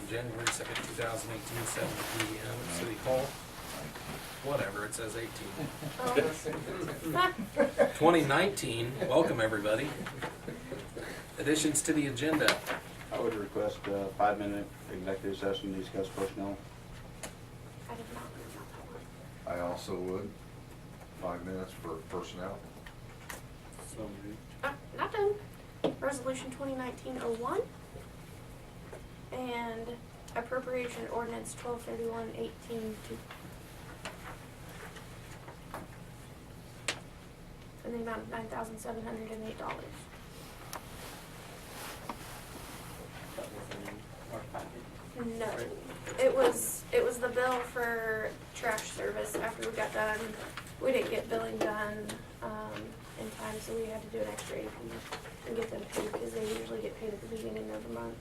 January 2nd, 2018, 7 p.m. at City Hall. Whatever, it says 18. 2019, welcome everybody. Additions to the agenda. I would request a 5-minute executive session to discuss personnel. I did not know about that one. I also would. 5 minutes for personnel. So moved. Not done. Resolution 2019-01 and appropriation ordinance 1231-18 in the amount of $9,708. No, it was the bill for trash service after we got done. We didn't get billing done in time, so we had to do an extra AP and get them paid because they usually get paid at the beginning of the month.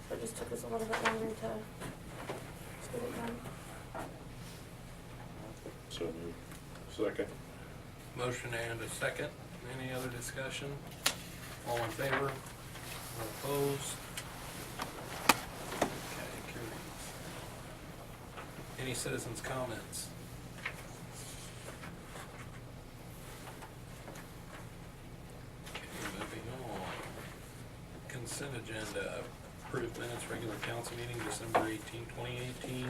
So it just took us a little bit longer to get it done. So moved. Second. Motion and a second. Any other discussion? All in favor? All opposed? Okay, carries. Any citizens' comments? Okay, moving on. Consent agenda. Approved minutes, regular council meeting, December 18, 2018.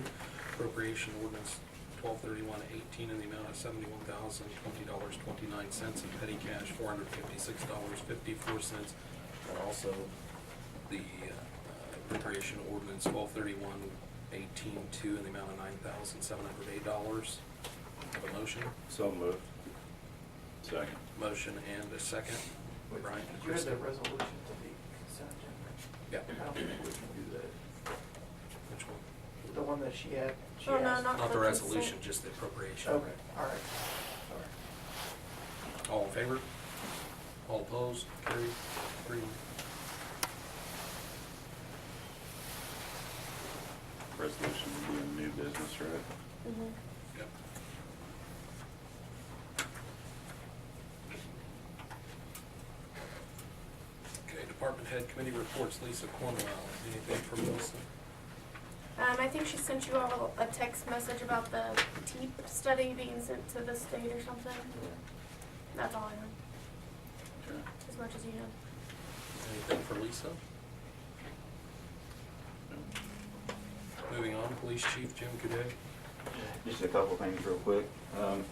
Appropriation ordinance 1231-18 in the amount of $71,020.29 and petty cash $456.54. And also the appropriation ordinance 1231-18-2 in the amount of $9,708. Have a motion? So moved. Second. Motion and a second. Brian? You had the resolution to the consent agenda. Yeah. I don't think we can do that. Which one? The one that she had. She Oh, no, asked. not Not the the consent. resolution, just the appropriation. Okay, all right. All in favor? All opposed? Carried. 3-1. Resolution would be a new business, right? Mhm. Yep. Okay, department head committee reports, Lisa Cornwell. Anything from Lisa? I think she sent you all a text message about the TEEP study being sent to the state or something. That's all I know, Okay. as much as you know. Anything for Lisa? Moving on, police chief Jim Cadet. Just a couple things real quick. I don't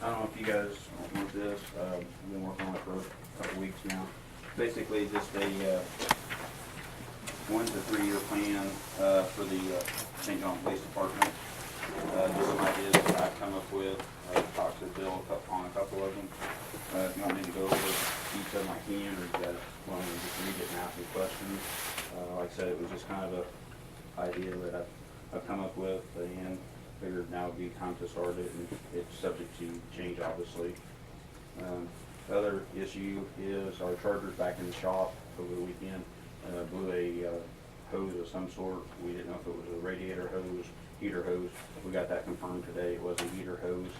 know if you guys want this, I've been working on it for a couple weeks now. Basically, just a 1 to 3 year plan for the St. John Police Department. Just some ideas that I've come up with. Talked to Bill on a couple of them. If you want me to go over each of them, I can, or you guys want me to just read it and ask me questions. Like I said, it was just kind of a idea that I've come up with and figured now would be time to start it, and it's subject to change, obviously. The other issue is our chargers back in the shop over the weekend blew a hose of some sort. We didn't know if it was a radiator hose, heater hose. We got that confirmed today. It was a heater hose.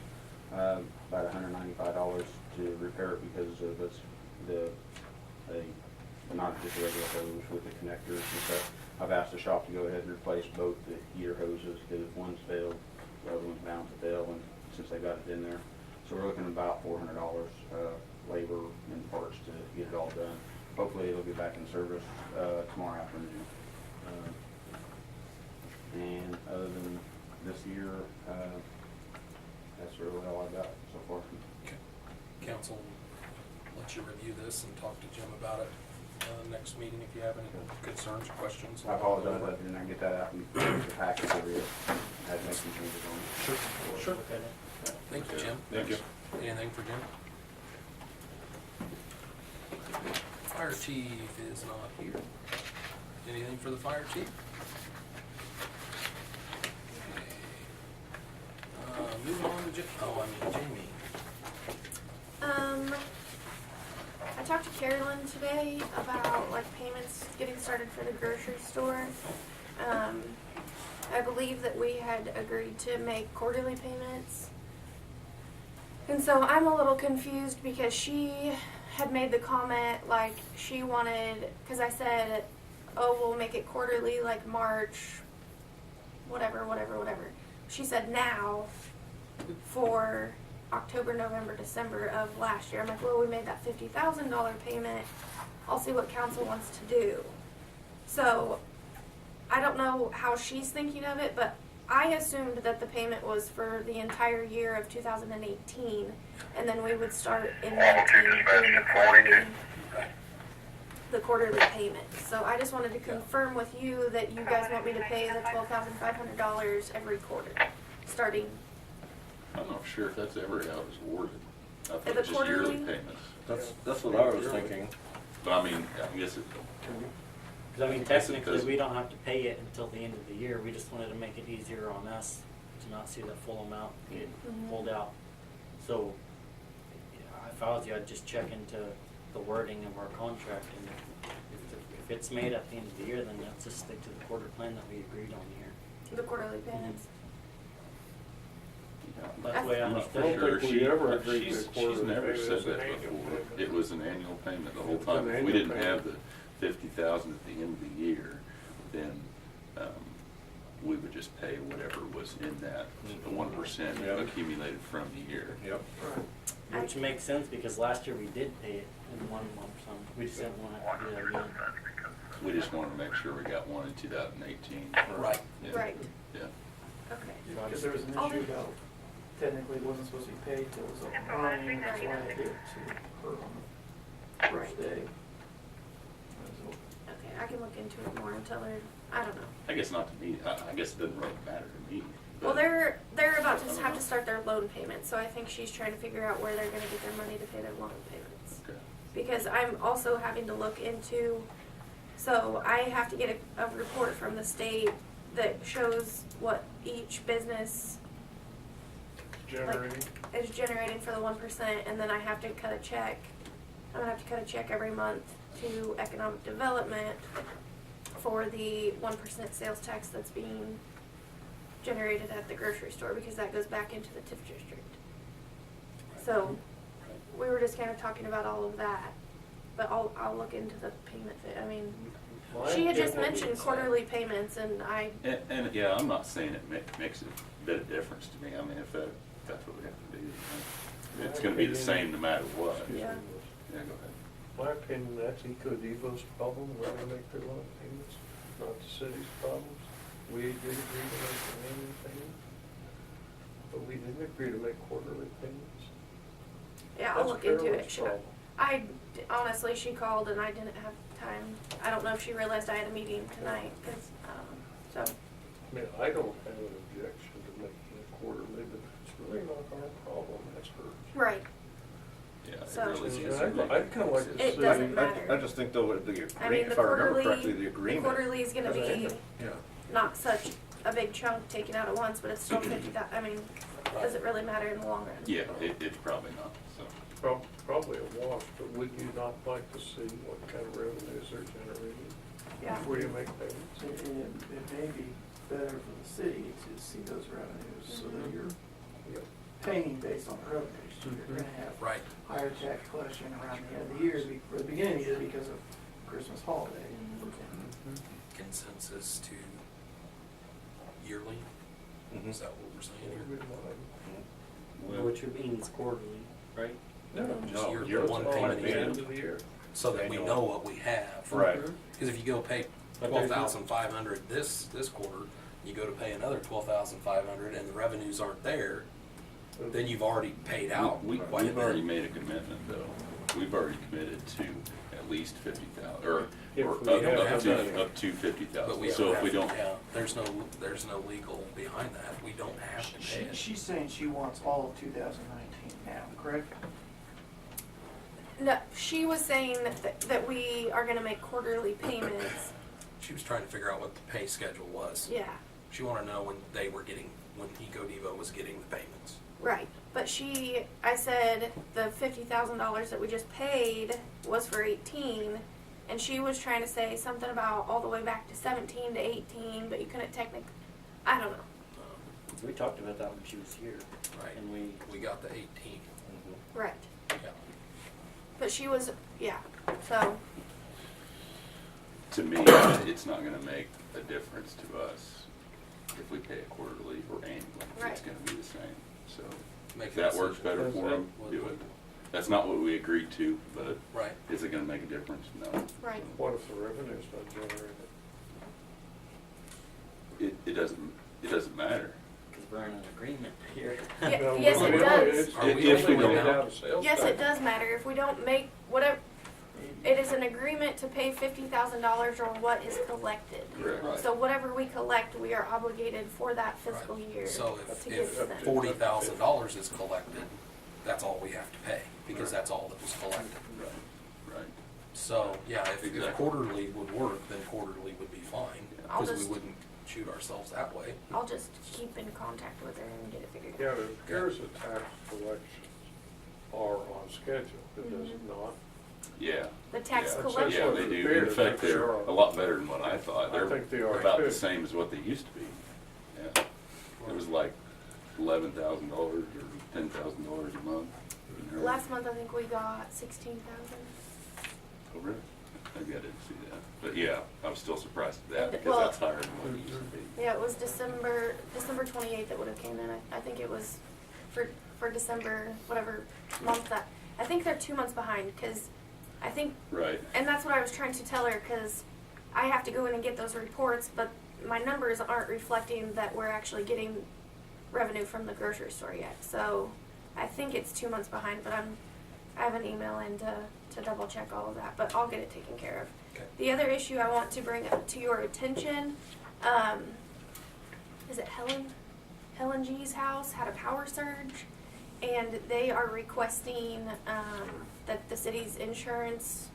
About $195 to repair it because of not just a regular hose with the connectors and stuff. I've asked the shop to go ahead and replace both the heater hoses because one's failed, the other one's bound to fail, and since they got it in there. So we're looking at about $400 labor and parts to get it all done. Hopefully it'll be back in service tomorrow afternoon. And other than this year, that's really all I got so far. Okay. Council, let you review this and talk to Jim about it next meeting if you have any concerns or questions. I apologize, I did not get that out in the package over yet. I had to make some changes on it. Sure. Thank you, Jim. Thank you. Anything for Jim? Fire chief is not here. Anything for the fire chief? Okay. Moving on to Jamie. I talked to Carolyn today about like payments getting started for the grocery store. I believe that we had agreed to make quarterly payments. And so I'm a little confused because she had made the comment like she wanted, because I said, oh, we'll make it quarterly like March, whatever. She said now for October, November, December of last year. I'm like, well, we made that $50,000 payment. I'll see what council wants to do. So I don't know how she's thinking of it, but I assumed that the payment was for the entire year of 2018, and then we would start in 19 doing the quarterly payment. So I just wanted to confirm with you that you guys want me to pay the $12,500 every quarter, starting. I'm not sure if that's ever how it was worded. I thought The it was just yearly quarterly? payments. That's what I was thinking. But I mean, I guess it, Because I mean, Yes, it technically, does. we don't have to pay it until the end of the year. We just wanted to make it easier on us to not see the full amount get Mhm. pulled out. So, yeah, if I was you, I'd just check into the wording of our contract, and if it's made at the end of the year, then let's just stick to the quarter plan that we agreed on here. The quarterly payments. That's the way I I'm not understood it. sure. think we ever If agreed to she's quarterly never payment. said It's an that annual before. payment. It was an annual payment the whole It's an time. If we annual didn't payment. have the 50,000 at the end of the year, then, we would just pay whatever was in that, the 1% Yep. accumulated from the year. Yep. Right. Which makes sense, because last year we did pay it in one lump sum. We just didn't want to have to do that again. We just wanted to make sure we got one in 2018. Right. Yeah. Right. Yeah. Okay. Because there was an I'll issue do- about technically it wasn't supposed to be paid till it was up and running, that's why I did it to her on the first day. So, Okay, I can look into it more until they're, I don't know. I guess not to me, I guess it doesn't really matter to me. Well, but- they're about to have to start their loan payment, so I think she's trying to figure out where they're gonna get their money to pay their loan payments. Okay. Because I'm also having to look into, so I have to get a report from the state that shows what each business Generating. is generating for the 1%, and then I have to cut a check. I'm gonna have to cut a check every month to economic development for the 1% sales tax that's being generated at the grocery store, because that goes back into the TIF district. So, we were just kind of talking about all of that, but I'll look into the payment, I mean, Well, I she had get just what you're mentioned saying. quarterly payments, and And, yeah, I'm not saying it makes a bit of difference to me. I mean, if that's what we have to do, you know. It's gonna be the same no matter what. Yeah. Yeah, go ahead. My opinion, that's EcoDevo's problem, where they make their loan payments, not the city's problems. We did agree to make an annual payment, but we didn't agree to make quarterly payments. yeah, I'll That's look into Carolyn's it. problem. Honestly, she called and I didn't have time. I don't know if she realized I had a meeting tonight, so, I mean, I don't have an objection to making it quarterly, but it's really not our problem, that's hers. right. Yeah, it So- really is. I'd kinda like to It see. doesn't matter. I just think though, the I mean, agreement, the if I remember correctly, quarterly, the the agreement. quarterly is gonna be Yeah. not such a big chunk taken out at once, but it's still 50,000, I mean, does it really matter in the long run? Yeah, it's probably not, so. Probably a wash, but would you not like to see what kind of revenues they're generating Yeah. before you make payments? And it may be better for the city to see those revenues, so that you're Yep. paying based on the revenues. You're gonna have Right. higher tax collection around the end of the year, or the beginning of the year because of Christmas holiday. Consensus to yearly? Mhm. Is that what we're saying here? Which means quarterly, right? No, Just you're- your one all payment at the again, end of the year. so that we Annual. know what we have. Right. Because if you go pay But there's no- 12,500 this quarter, you go to pay another 12,500 and the revenues aren't there, then you've already paid out We've quite a already bit. made a commitment, though. We've already committed to at least 50,000, or If up we don't have to to. 50,000. But we So don't if we have, don't, yeah, there's no legal behind that. We don't have to pay it. She's saying she wants all of 2019 now, correct? No, she was saying that we are gonna make quarterly payments, She was trying to figure out what the pay schedule was. yeah, She wanted to know when EcoDevo was getting the payments. right. But I said the $50,000 that we just paid was for 18, and she was trying to say something about all the way back to 17 to 18, but you couldn't technically, I don't know. We talked about that when she was here. Right. And We got the 18. Right. Yeah. But she was, yeah, so, to me, it's not gonna make a difference to us. if we pay it quarterly or annually, it's Right. gonna be the same, so. Make If a that works decision. better for them, What- do it. That's not what we agreed to, but Right. is it gonna make a difference? No. Right. What if the revenue's not generated? It doesn't matter. Cause we're in an agreement here. Yeah, yes, it Well, does. it's- Are we if only don't going have a sales Yes, it tax. does matter. If we don't make whatever, it is an agreement to pay $50,000 or what is collected. Correct. So whatever we collect, we are obligated for that fiscal Right. year So to give to them. if $40,000 is collected, that's all we have to pay, because that's all that was collected. Right. So, yeah, if Exactly. quarterly would work, then quarterly would be fine, I'll because we just- wouldn't shoot ourselves that way. I'll just keep in contact with her and get it figured Yeah, out. it appears that tax collections are on schedule, it does it not? Yeah. The tax Yeah. collection. Yeah, they do. In fact, they're a lot better than what I thought. I think they are about too. the same as what they used to be. Yeah. It was like $11,000 or $10,000 a month. Last month, I think we got 16,000. Oh, really? Maybe I didn't see that. But yeah, I was still surprised at that And, because well- that's higher than what it used to be. Yeah, it was December 28th that would have came in. I think it was for December, whatever month that, I think they're 2 months behind, cause I think, Right. and that's what I was trying to tell her, cause I have to go in and get those reports, but my numbers aren't reflecting that we're actually getting revenue from the grocery store yet. So I think it's 2 months behind, but I have an email in to double check all of that, but I'll get it taken care of. Okay. The other issue I want to bring up to your attention, is it Helen? Helen G's house had a power surge, and they are requesting, that the city's insurance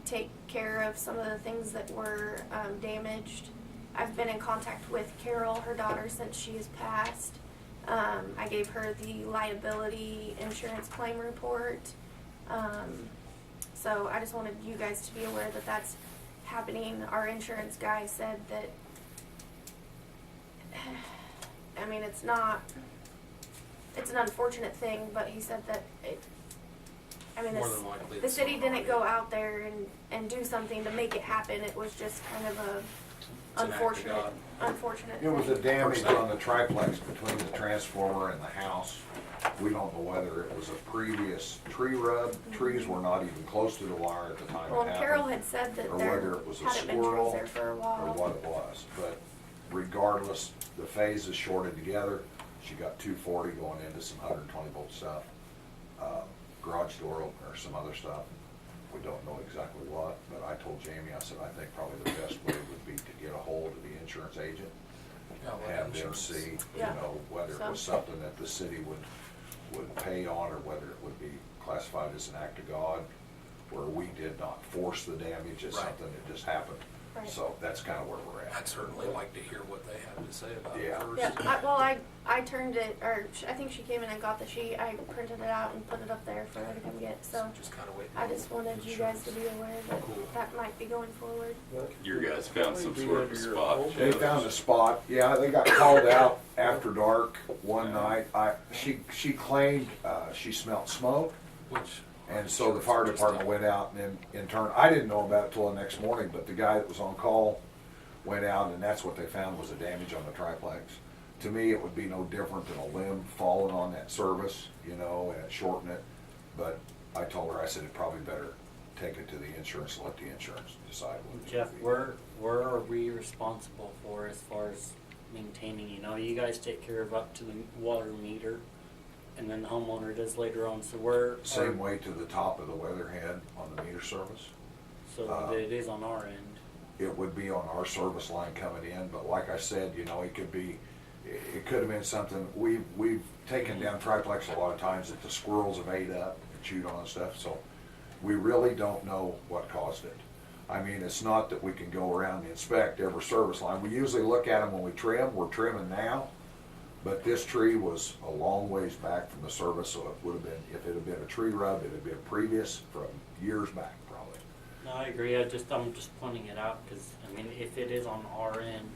take care of some of the things that were, damaged. I've been in contact with Carol, her daughter, since she has passed. I gave her the liability insurance claim report. So I just wanted you guys to be aware that that's happening. Our insurance guy said that, I mean, it's an unfortunate thing, but he said that More than likely. the it's city not didn't go already. out there and do something to make it happen. It was just kind of a It's an act of God. unfortunate It was a thing. damage on the triplex between the transformer and the house. We don't know whether it was a previous tree rub. Trees were not even close to the wire at the time Well, it Carol happened. had said that Or there whether it was a hadn't been trees squirrel there for a or while. what it was. But regardless, the phases shorted together. She got 240 going into some 120 volt stuff. Garage door opener, some other stuff. We don't know exactly what, but I told Jamie, I said, I think probably the best way would be to get a hold of the insurance agent. Yeah, well, Have them insurance. see, you Yeah. know, whether it was So- something that the city would pay on, or whether it would be classified as an act of God, where we did not force the damage, it's Right. something that just happened. Right. So that's kind of where we're I'd at. certainly like to hear what they have to say about it Yeah. first. Yeah, I turned it, or I think she came in and got the sheet. I printed it out and put it up there for her to come get. So Just kind of wait. I just wanted you guys to be aware that Cool. that might be going forward. Your guys found some Probably sort of be under your spot. home. They found a spot, yeah, they got called out after dark one night. She claimed, she smelled smoke. Which. And so the fire department went out, and then in turn, I didn't know about it till the next morning, but the guy that was on call went out, and that's what they found was a damage on the triplex. To me, it would be no different than a limb falling on that service, you know, and shorten it. But I told her, I said, it'd probably better take it to the insurance, and let the insurance decide what it Jeff, would be. where are we responsible for as far as maintaining, you know, you guys take care of up to the water meter, and then the homeowner does later on, so where? Same way to the top of the weatherhead on the meter service. So it is on our end. It would be on our service line coming in, but like I said, you know, it could have been something, we've taken down triplex a lot of times that the squirrels have ate up and chewed on and stuff, so we really don't know what caused it. I mean, it's not that we can go around and inspect every service line. We usually look at them when we trim, we're trimming now, but this tree was a long ways back from the service, so it would have been, if it had been a tree rub, it had been previous from years back, probably. No, I agree, I'm just pointing it out, because, I mean, if it is on our end,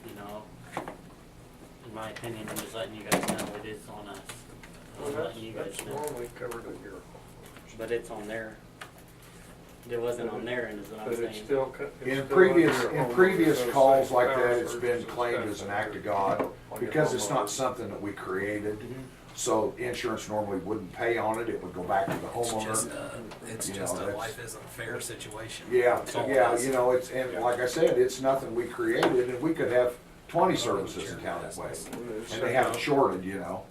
you know, in my opinion, I'm just letting you guys know it is on us. Well, I'm letting you guys that's know, normally covered in your. but it's on there. It wasn't on there, and is what I'm But it's saying. still. In previous calls like that, it's been claimed as an act of God, because it's not something that we created. So insurance normally wouldn't pay on it, it would go back to the homeowner. It's You just know, a that's- life isn't fair situation. Yeah, That's all it yeah, is. you know, it's, and like I said, it's nothing we created, and we could have 20 services in town that way. And they haven't shorted, you know.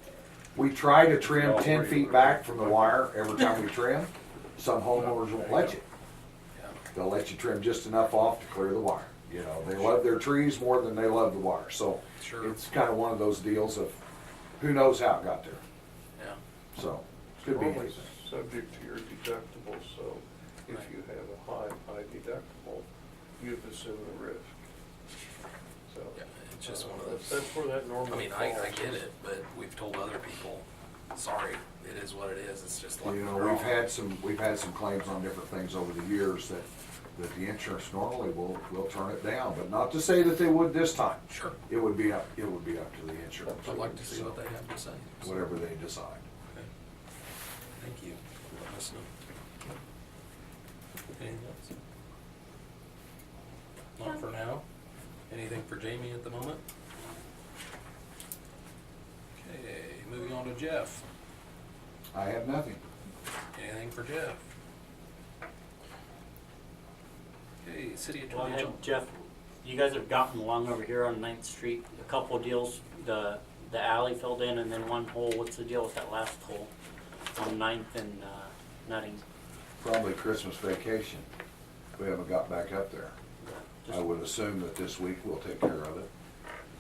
We try to trim 10 feet back from the wire every time we trim. Some homeowners won't let you. Yeah. They'll let you trim just enough off to clear the wire. You know, they love their trees more than they love the wire. So Sure. it's kind of one of those deals of who knows how it got there. Yeah. So could be Always anything. subject to your deductible, so if Right. you have a high deductible, you've assumed the risk. So. Yeah, it's just one of those. That's where that normally I mean, I falls. get it, but we've told other people, sorry, it is what it is, it's just like. You know, we're we've all- had some claims on different things over the years that the insurance normally will turn it down, but not to say that they would this time. Sure. It would be up to the insurance. I'd like to see what So, they have to say. So, Whatever they decide. okay. Thank you for letting us know. Anything else? Not for now. Anything for Jamie at the moment? Okay, moving on to Jeff. I have nothing. Anything for Jeff? Okay, City Well, Attorney hey, John. Jeff, you guys have gotten along over here on 9th Street, a couple deals, the alley filled in and then one hole, what's the deal with that last hole on 9th and Nutting? Probably Christmas vacation. We haven't got back up there. I would assume that this week we'll take care of it.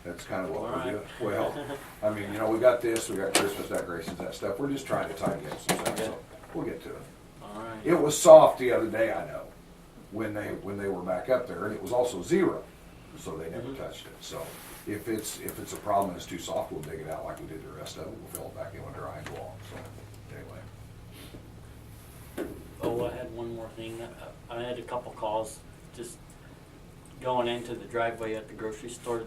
That's kind of what we're Alright. doing. Well, I mean, you know, we got this, we got Christmas decorations, that stuff. We're just trying to tidy up some stuff, so we'll get to it. Alright. It was soft the other day, I know, when they were back up there, and it was also zero, so they never Mhm. touched it. So if it's a problem and it's too soft, we'll dig it out like we did the rest of it. We'll fill it back in with dry and go on. So anyway, Oh, I had one more thing. I had a couple calls just going into the driveway at the grocery store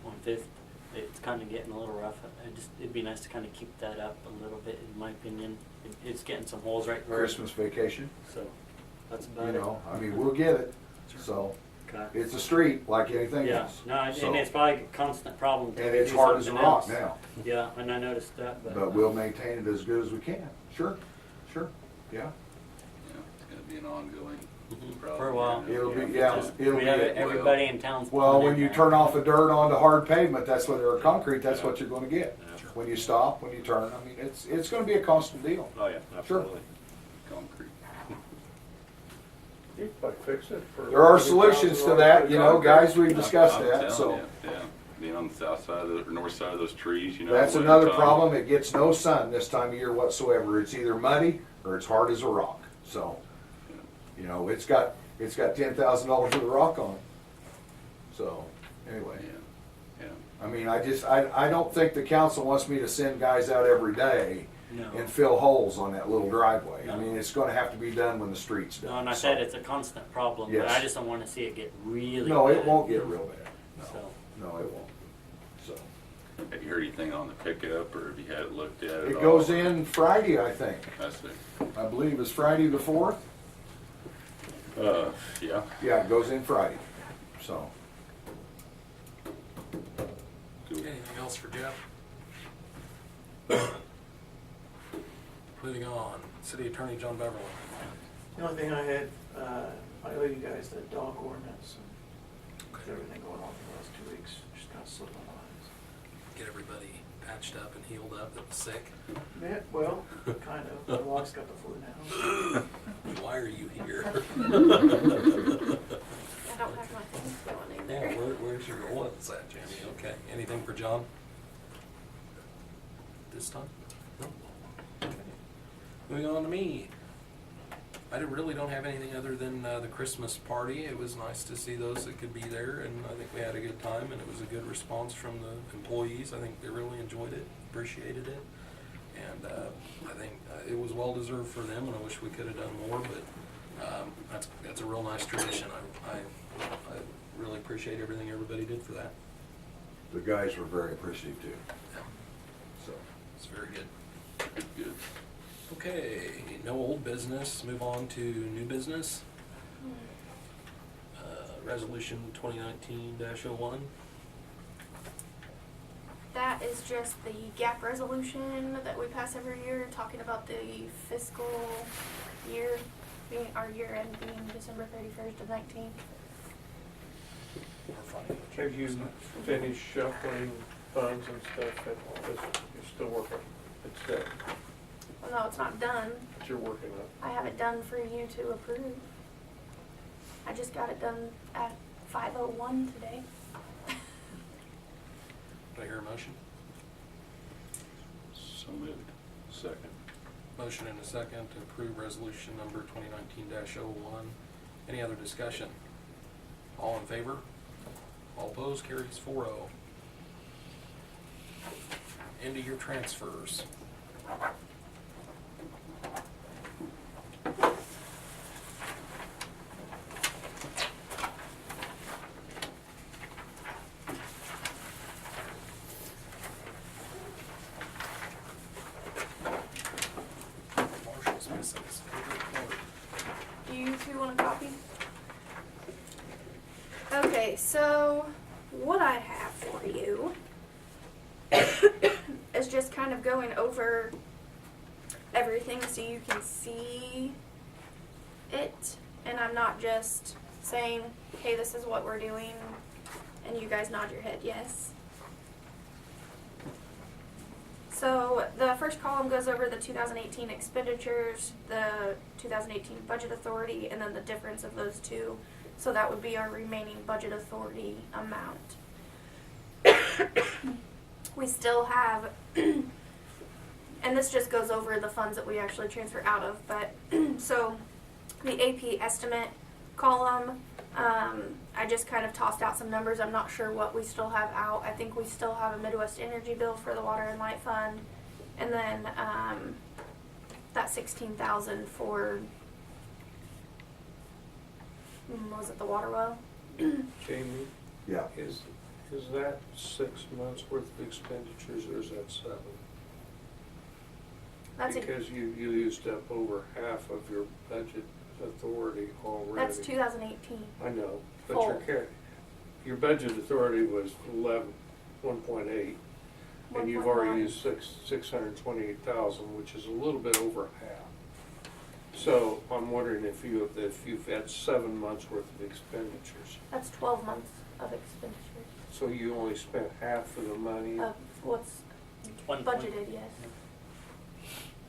on 5th. It's kind of getting a little rough. It'd be nice to kind of keep that up a little bit, in my opinion. It's getting some holes right where. Christmas vacation, So that's you about it. know, I mean, we'll get it. So Okay. it's a street like anything Yeah, else. no, So- and it's probably a constant problem. till And we it's do hard as a something rock else. now, Yeah, and I noticed that, but we'll maintain it as good as we can. Sure, yeah. Yeah, it's gonna be an ongoing Mhm. problem. For a while. It'll be, It's yeah, just- it'll we be. have it- everybody in town's. Well, pulling when in you there. turn off the dirt onto hard pavement, that's what, or concrete, that's what you're gonna get. Yeah. When you stop, when you turn, I mean, it's gonna be a constant deal. Oh, yeah, absolutely. Concrete. You can probably fix it for. There are solutions to that, you know, guys, we've discussed I'm that, telling so. you, yeah, being on the south side of the, or north side of those trees, you know. That's winter another time. problem, it gets no sun this time of year whatsoever. It's either muddy or it's hard as a rock, so. You know, it's got $10,000 worth of rock on it. So, anyway. Yeah, I mean, I don't think the council wants me to send guys out every day No. and fill holes on that little driveway. I No. mean, it's gonna have to be done when the street's done. No, and I so. said it's a constant problem, but Yes. I just don't wanna see it get really. No, it bad. won't get real bad. So. No, it won't. So, yeah. Have you heard anything on the pickup, or have you had it looked at at all? it goes in Friday, I think. I see. I believe it's Friday the 4th. Yeah. Yeah, it goes in Friday, so. Cool. Anything else for Jeff? Moving on, City Attorney John Beverly. The only thing I had, I owe you guys the dog ordinance and everything going on for the last 2 weeks, just kind of slipped my mind. Get everybody patched up and healed up that was sick. Yeah, well, kind of. My dog's got the flu now. Why are you here? I don't have my things going Yeah, either. where's your what's that, Jamie? Okay, anything for John? This time? No? Okay. Moving on to me. I really don't have anything other than the Christmas party. It was nice to see those that could be there, and I think we had a good time, and it was a good response from the employees. I think they really enjoyed it, appreciated it, and I think it was well deserved for them, and I wish we could have done more, but that's a real nice tradition. I really appreciate everything everybody did for that. The guys were very appreciative too, Yeah, so. it's very good. Good. Okay, no old business, move on to new business. Resolution 2019-01. That is just the gap resolution that we pass every year, talking about the fiscal year, being, our year end being December 31st of 19. Have you finished shuffling funds and stuff, you're still working, it's dead, Well, no, it's not done. but you're working on it? I have it done for you to approve. I just got it done at 5:01 today. Do I hear a motion? So moved. Second. Motion and a second to approve resolution number 2019-01. Any other discussion? All in favor? All opposed? Carries 4-0. Into your transfers. Marshall's missing his favorite part. Do you two want a copy? Okay, so what I have for you is just kind of going over everything so you can see it, and I'm not just saying, hey, this is what we're doing, and you guys nod your head yes. So the first column goes over the 2018 expenditures, the 2018 budget authority, and then the difference of those two. So that would be our remaining budget authority amount. We still have, and this just goes over the funds that we actually transfer out of, but so the AP estimate column, I just kind of tossed out some numbers. I'm not sure what we still have out. I think we still have a Midwest Energy bill for the Water and Light Fund, and then that $16,000 for, was it the water well? Jamie, Yeah, is that 6 months worth of expenditures, or is that 7? That's Because you used up over half of your budget authority already. that's 2018. I know, but Full. your budget authority was 1.8, and you've already 1.1. used 628,000, which is a little bit over half. So I'm wondering if you've had 7 months worth of expenditures. That's 12 months of expenditures. So you only spent half of the money. Of what's One budgeted, yes.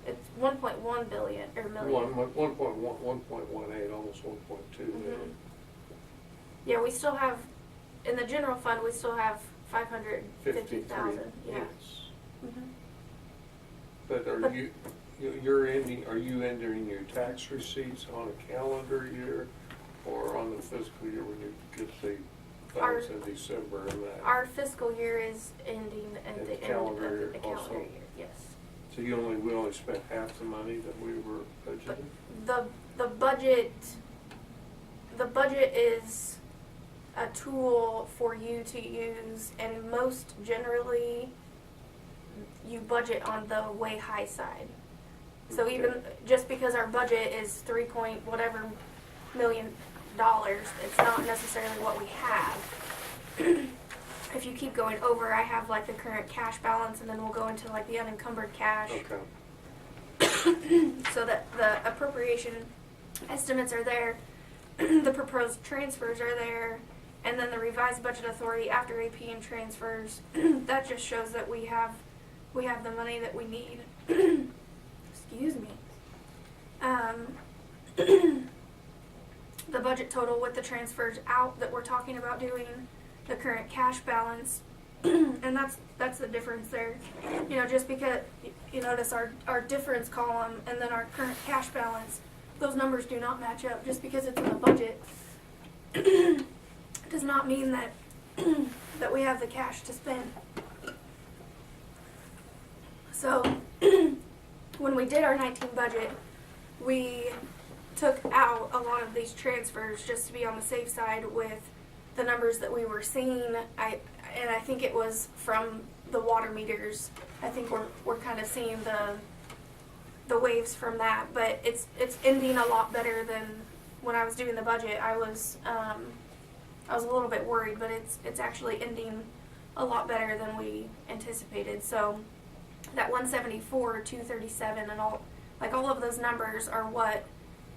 It's 1.1 billion, or million. 1.18, almost 1.2 million. Mhm. Yeah, we still have, in the general fund, we still have 550,000, yeah. Yes. Mhm. But are you entering your tax receipts on a calendar year or on the fiscal year when you get the funds in December and that? Our fiscal year is ending at And the end of calendar the year calendar also. year, yes. So we only spent half the money that we were budgeting? The budget is a tool for you to use, and most generally you budget on the way high side. So even just because our budget is 3 point whatever million dollars, it's not necessarily what we have. If you keep going over, I have like the current cash balance, and then we'll go into like the unencumbered cash. Okay. So that the appropriation estimates are there, the proposed transfers are there, and then the revised budget authority after AP and transfers. That just shows that we have the money that we need. Excuse me. The budget total with the transfers out that we're talking about doing, the current cash balance, and that's the difference there. You know, just because you notice our difference column and then our current cash balance, those numbers do not match up. Just because it's in the budget does not mean that that we have the cash to spend. So when we did our 19 budget, we took out a lot of these transfers just to be on the safe side with the numbers that we were seeing. I think it was from the water meters. I think we're kind of seeing the waves from that, but it's ending a lot better than when I was doing the budget, I was a little bit worried, but it's actually ending a lot better than we anticipated. So that 174, 237, and all of those numbers are what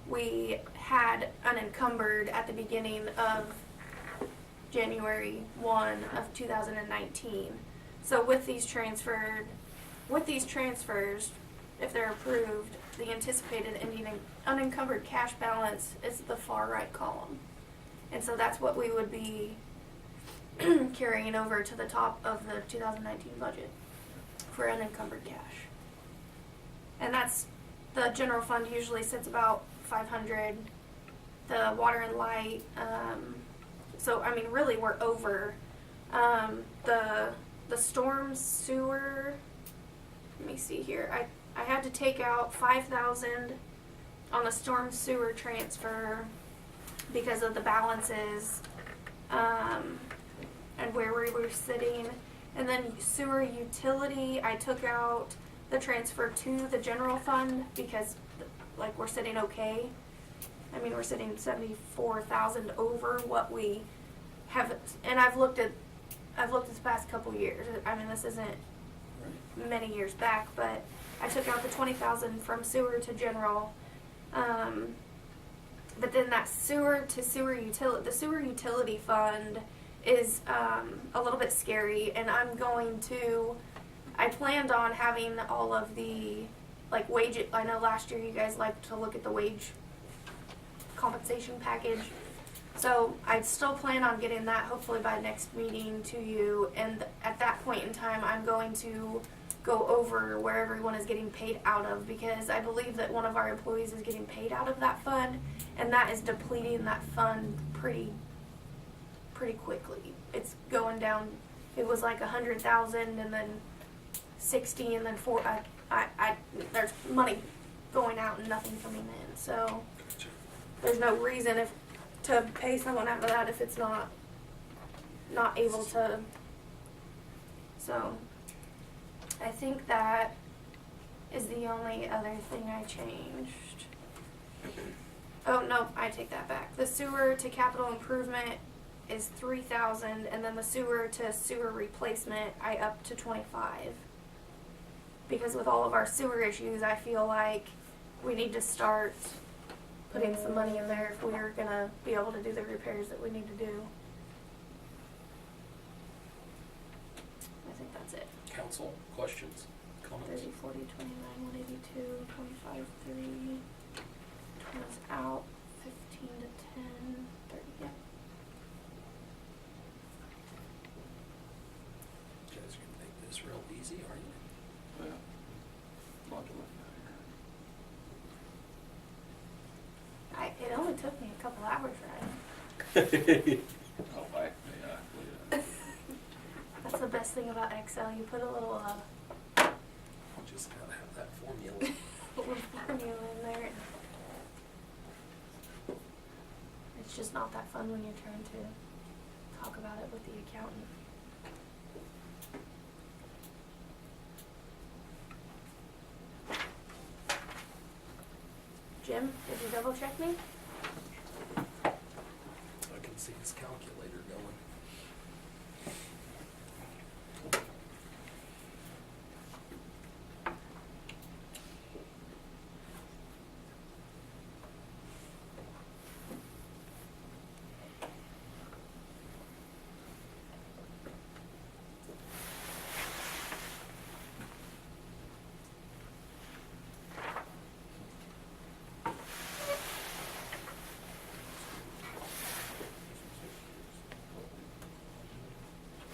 we had unencumbered at the beginning of January 1 of 2019. So with these transfers, if they're approved, the anticipated ending unencumbered cash balance is the far right column. And so that's what we would be carrying over to the top of the 2019 budget for unencumbered cash. And that's, the general fund usually sits about 500, the water and light, so I mean really we're over. The storm sewer, let me see here, I had to take out 5,000 on the storm sewer transfer because of the balances, and where we were sitting. And then sewer utility, I took out the transfer to the general fund because like we're sitting okay. I mean, we're sitting 74,000 over what we have, and I've looked this past couple years. I mean, this isn't many years back, but I took out the 20,000 from sewer to general. But then that sewer to sewer utility, the sewer utility fund is a little bit scary, and I planned on having all of the wage. I know last year you guys liked to look at the wage compensation package, so I still plan on getting that hopefully by next meeting to you. And at that point in time, I'm going to go over where everyone is getting paid out of, because I believe that one of our employees is getting paid out of that fund, and that is depleting that fund pretty quickly. It's going down. It was like 100,000, and then 60, and then 4. There's money going out and nothing coming in. So there's no reason to pay someone out of that if it's not able to. So I think that is the only other thing I changed. Oh no, I take that back. The sewer to capital improvement is 3,000, and then the sewer to sewer replacement I upped to 25. Because with all of our sewer issues, I feel like we need to start putting some money in there if we're gonna be able to do the repairs that we need to do. I think that's it. Council, questions, comments? 30, 40, 29, 182, 25, 3, 20's out, 15 to 10, 30, yeah. You guys are gonna make this real easy, are you? Well, lot to look It only took me a couple hours, right? at. Oh, yeah. That's the best thing about Excel. You put a little Just gotta have that formula. little formula in there. It's just not that fun when you're trying to talk about it with the accountant. Jim, did you double check me? I can see his calculator going.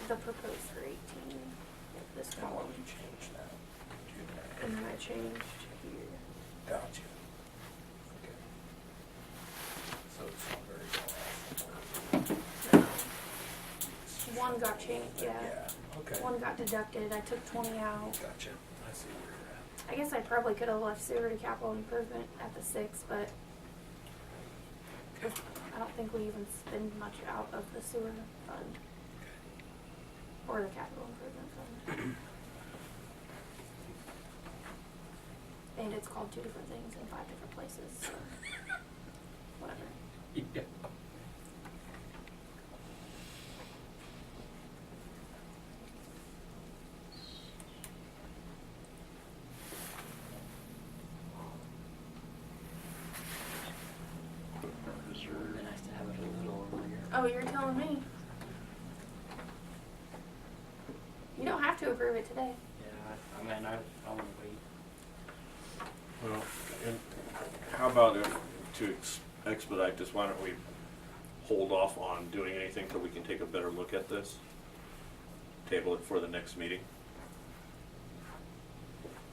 The proposed for 18, this How column, long you change that? and then I changed here. Gotcha. Okay. So it's not very well off. One got changed, yeah. Yeah, okay. One got deducted, I took 20 out. Gotcha. I see where you're at. I guess I probably could have left sewer to capital improvement at the 6, but I don't think we even spend much out of the sewer fund or the capital improvement fund. And it's called 2 different things in 5 different places, so whatever. Yeah. It would be nice to have it a little earlier. Oh, you're telling me. You don't have to approve it today. Yeah, I mean, I wanna wait. Well, and how about if, to expedite this, why don't we hold off on doing anything till we can take a better look at this? Table it for the next meeting?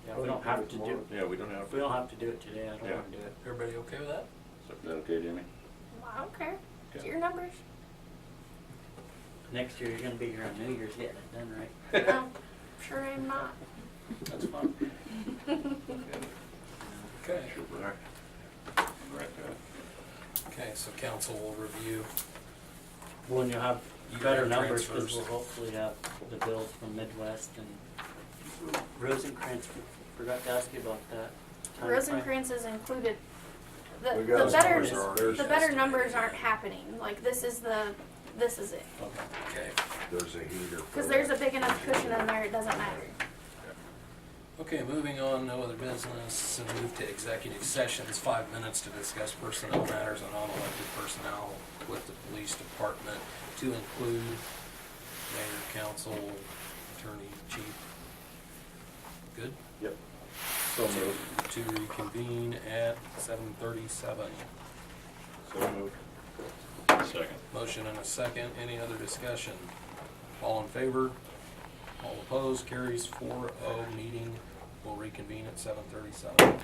Yeah, we don't have to do, Yeah, we don't have. if we don't have to do it today, I don't Yeah. wanna do it. Everybody okay with that? Is that okay, Jimmy? Well, I don't care. It's Okay. your numbers. Next year, you're gonna be here on New Year's getting it done, right? No, sure am not. That's fine. Okay. Right. Right, Okay, so council will review. When you have You better have numbers, transfers. cause we'll hopefully have the bills from Midwest and Rosencrantz, forgot to ask you about that. timeframe. Rosencrantz is included. The, We got the those better, numbers already. the better numbers aren't happening. Like this is it. Okay. There's a heater. for Cause there's a that. big enough cushion in there, it doesn't matter. Okay, moving on, no other business, and move to executive sessions, 5 minutes to discuss personnel matters and non-elected personnel with the police department to include mayor, council, attorney, chief. Good? Yep. So moved. To reconvene at 7:37. So moved. Second. Motion and a second, any other discussion? All in favor? All opposed, carries 4-0, meeting will reconvene at 7:37.